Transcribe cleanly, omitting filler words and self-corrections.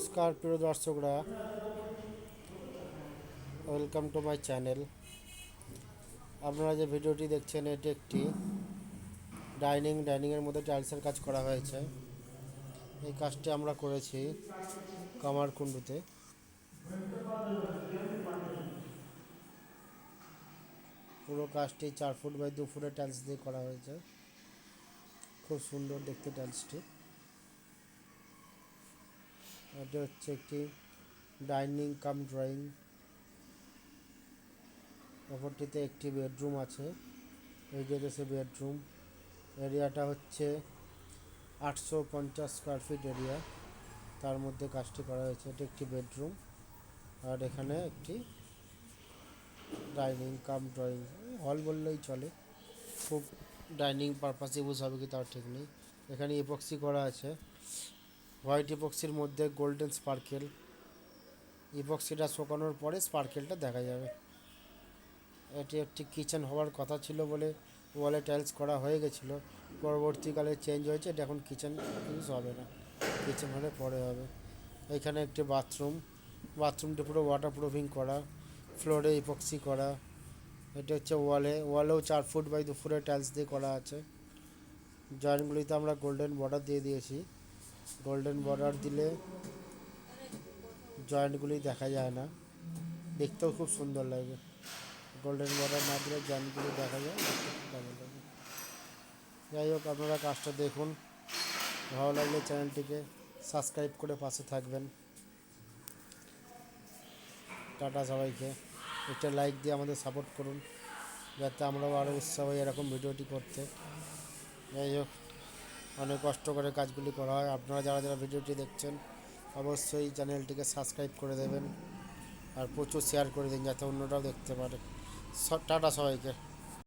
নমস্কার প্রিয় দর্শকরা, ওয়েলকাম টু মাই চ্যানেল। আপনারা যে ভিডিওটি দেখছেন এটি একটি ডাইনিংয়ের মধ্যে টাইলসের কাজ করা হয়েছে। এই কাজটি আমরা করেছি কামারকুণ্ডুতে। পুরো কাজটি 4 ফুট বাই 2 ফুটের টাইলস দিয়ে করা হয়েছে। খুব সুন্দর দেখতে টাইলসটি। এটি হচ্ছে একটি ডাইনিং কাম ড্রয়িং। অপরটিতে একটি বেডরুম আছে। এই যে সে বেডরুম এরিয়াটা হচ্ছে 850 স্কোয়ার ফিট এরিয়া। তার মধ্যে কাজটি করা হয়েছে। এটি একটি বেডরুম আর এখানে একটি ডাইনিং কাম ড্রয়িং হল বললেই চলে। খুব ডাইনিং পারপাস ইউজ হবে কি তার ঠিক নেই। এখানে ইপক্সি করা আছে, হোয়াইট ইপক্সির মধ্যে গোল্ডেন স্পার্কেল। ইপক্সিটা শুকানোর পরে স্পার্কেলটা দেখা যাবে। এটি একটি কিচেন হওয়ার কথা ছিল বলে ওয়ালে টাইলস করা হয়ে গেছিলো, পরবর্তীকালে চেঞ্জ হয়েছে। এটা এখন কিচেন ইউজ হবে না, কিচেন হলে পরে হবে। এখানে একটি বাথরুমটি পুরো ওয়াটার প্রুফিং করা, ফ্লোরে ইপক্সি করা। এটা হচ্ছে ওয়ালেও 4 ফুট বাই 2 ফুটের টাইলস দিয়ে করা আছে। জয়েন্টগুলিতে আমরা গোল্ডেন বর্ডার দিয়ে দিয়েছি। গোল্ডেন বর্ডার দিলে জয়েন্টগুলি দেখা যায় না, দেখতেও খুব সুন্দর লাগে। গোল্ডেন বর্ডার না দিলে জয়েন্টগুলি দেখা যায়, দেখতে খুব ভালো লাগে। যাই হোক, আপনারা কাজটা দেখুন। ভালো লাগলে চ্যানেলটিকে সাবস্ক্রাইব করে পাশে থাকবেন। টাটা সবাইকে। একটা লাইক দিয়ে আমাদের সাপোর্ট করুন, যাতে আমরাও আরও উৎসাহ হই এরকম ভিডিওটি করতে। যাই হোক, অনেক কষ্ট করে কাজগুলি করা হয়। আপনারা যারা যারা ভিডিওটি দেখছেন অবশ্যই চ্যানেলটিকে সাবস্ক্রাইব করে দেবেন আর প্রচুর শেয়ার করে দিন, যাতে অন্যরাও দেখতে পারে। টাটা সবাইকে।